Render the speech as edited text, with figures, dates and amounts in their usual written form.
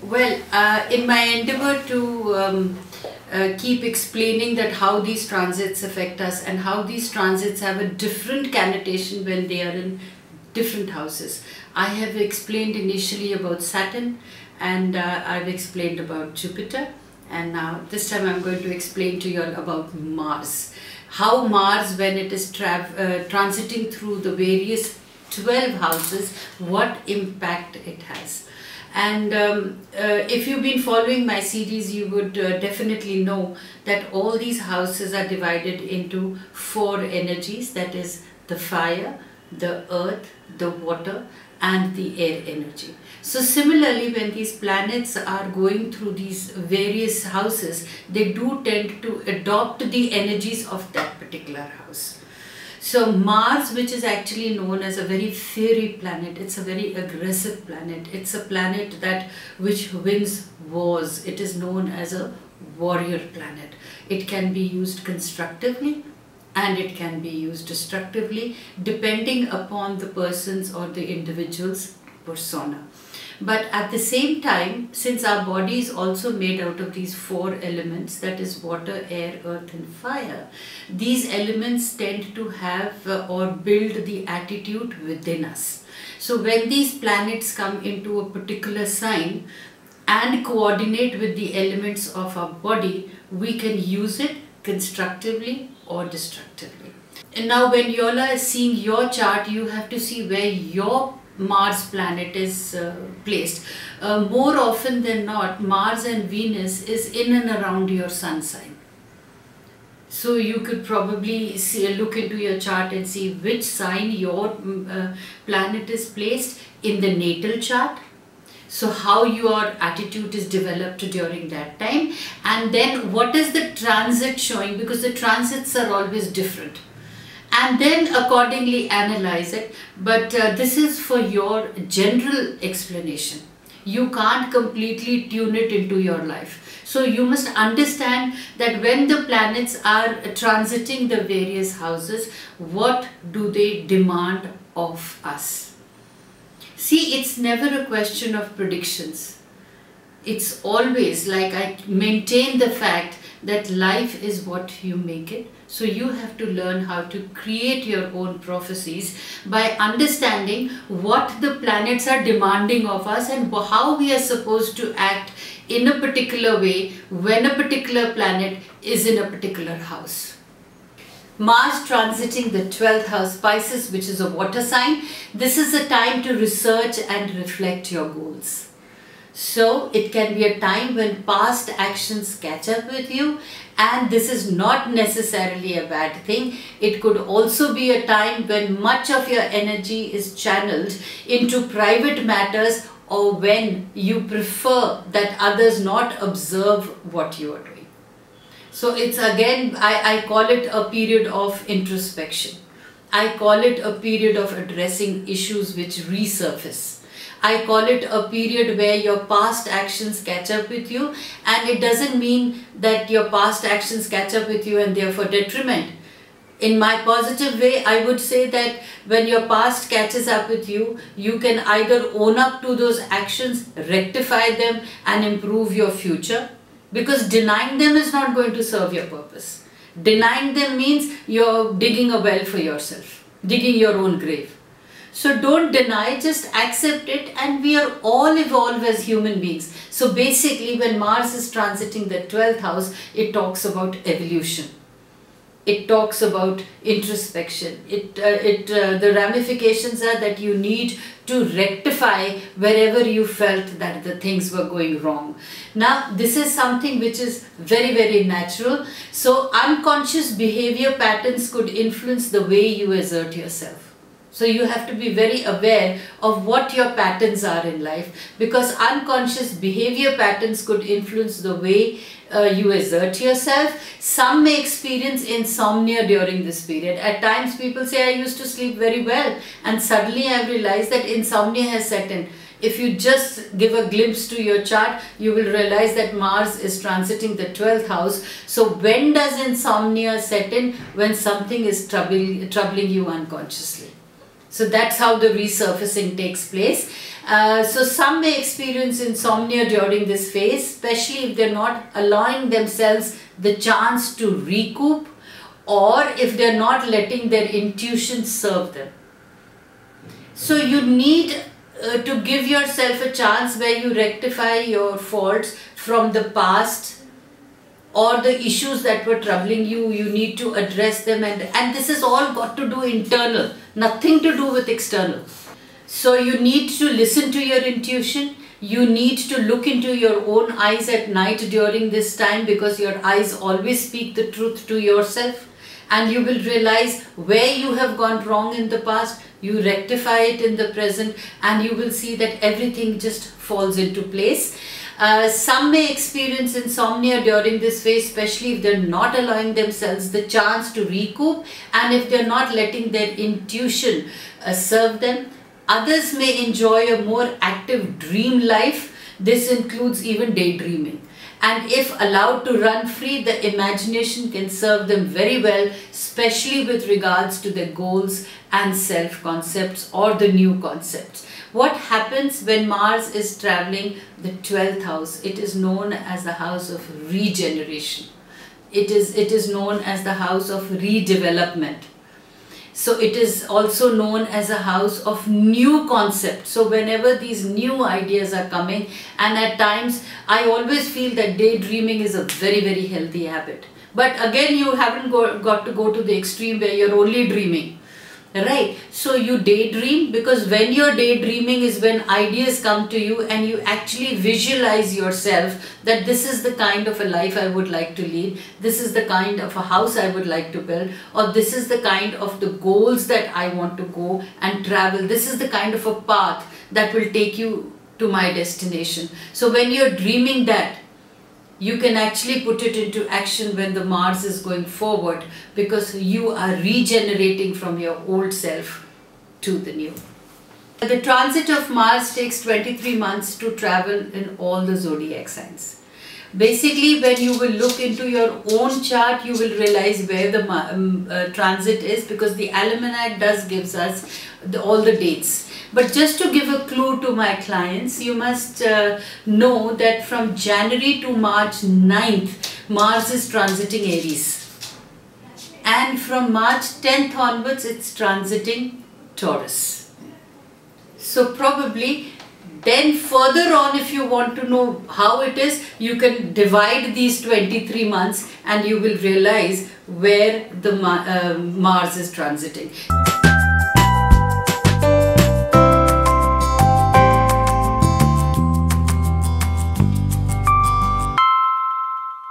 Well, in my endeavor to keep explaining that how these transits affect us and how these transits have a different connotation when they are in different houses. I have explained initially about Saturn, and I've explained about Jupiter, and now this time I'm going to explain to you all about Mars. How Mars, when it is transiting through the various 12 houses, what impact it has. And if you've been following my series, you would definitely know that all these houses are divided into 4 energies, that is the fire, the earth, the water and the air energy. So similarly, when these planets are going through these various houses, they do tend to adopt the energies of that particular house. So Mars, which is actually known as a very fiery planet, it's a very aggressive planet. It's a planet which wins wars. It is known as a warrior planet. It can be used constructively and it can be used destructively depending upon the person's or the individual's persona. But at the same time, since our body is also made out of these 4 elements, that is water, air, earth and fire, these elements tend to have or build the attitude within us. So when these planets come into a particular sign and coordinate with the elements of our body, we can use it constructively or destructively. And now when you all are seeing your chart, you have to see where your Mars planet is placed. More often than not, Mars and Venus is in and around your sun sign. So you could probably look into your chart and see which sign your planet is placed in the natal chart. So how your attitude is developed during that time, and then what is the transit showing, because the transits are always different. And then accordingly analyze it. But this is for your general explanation. You can't completely tune it into your life. So you must understand that when the planets are transiting the various houses, what do they demand of us? See, it's never a question of predictions. It's always, like, I maintain the fact that life is what you make it. So you have to learn how to create your own prophecies by understanding what the planets are demanding of us and how we are supposed to act in a particular way when a particular planet is in a particular house. Mars transiting the 12th house, Pisces, which is a water sign. This is a time to research and reflect your goals. So it can be a time when past actions catch up with you, and this is not necessarily a bad thing. It could also be a time when much of your energy is channeled into private matters, or when you prefer that others not observe what you are doing. So it's again, I call it a period of introspection. I call it a period of addressing issues which resurface. I call it a period where your past actions catch up with you, and it doesn't mean that your past actions catch up with you and therefore detriment. In my positive way, I would say that when your past catches up with you, you can either own up to those actions, rectify them and improve your future, because denying them is not going to serve your purpose. Denying them means you're digging a well for yourself, digging your own grave. So don't deny, just accept it, and we are all evolve as human beings. So basically when Mars is transiting the 12th house, it talks about evolution. It talks about introspection. The ramifications are that you need to rectify wherever you felt that the things were going wrong. Now this is something which is very, very natural. So unconscious behavior patterns could influence the way you assert yourself. So you have to be very aware of what your patterns are in life, because unconscious behavior patterns could influence the way you assert yourself. Some may experience insomnia during this period. At times people say, I used to sleep very well, and suddenly I realized that insomnia has set in. If you just give a glimpse to your chart, you will realize that Mars is transiting the 12th house. So when does insomnia set in? When something is troubling you unconsciously. So that's how the resurfacing takes place. So some may experience insomnia during this phase, especially if they're not allowing themselves the chance to recoup, or if they're not letting their intuition serve them. So you need to give yourself a chance where you rectify your faults from the past, or the issues that were troubling you. You need to address them, and this is all got to do internal, nothing to do with external. So you need to listen to your intuition. You need to look into your own eyes at night during this time, because your eyes always speak the truth to yourself, and you will realize where you have gone wrong in the past. You rectify it in the present, and you will see that everything just falls into place. Some may experience insomnia during this phase, especially if they're not allowing themselves the chance to recoup, and if they're not letting their intuition serve them. Others may enjoy a more active dream life. This includes even daydreaming. And if allowed to run free, the imagination can serve them very well, especially with regards to their goals and self-concepts or the new concepts. What happens when Mars is traveling the 12th house? It is known as the house of regeneration. It is known as the house of redevelopment. So it is also known as a house of new concepts. So whenever these new ideas are coming, and at times I always feel that daydreaming is a very, very healthy habit. But again, you haven't got to go to the extreme where you're only dreaming. Right? So you daydream, because when you're daydreaming is when ideas come to you and you actually visualize yourself that this is the kind of a life I would like to lead, this is the kind of a house I would like to build, or this is the kind of the goals that I want to go and travel, this is the kind of a path that will take you to my destination. So when you're dreaming that, you can actually put it into action when the Mars is going forward, because you are regenerating from your old self to the new. The transit of Mars takes 23 months to travel in all the zodiac signs. Basically, when you will look into your own chart, you will realize where the transit is, because the almanac does gives us all the dates. But just to give a clue to my clients, you must know that from January to March 9th, Mars is transiting Aries. And from March 10th onwards, it's transiting Taurus. So probably then further on, if you want to know how it is, you can divide these 23 months and you will realize where the Mars is transiting.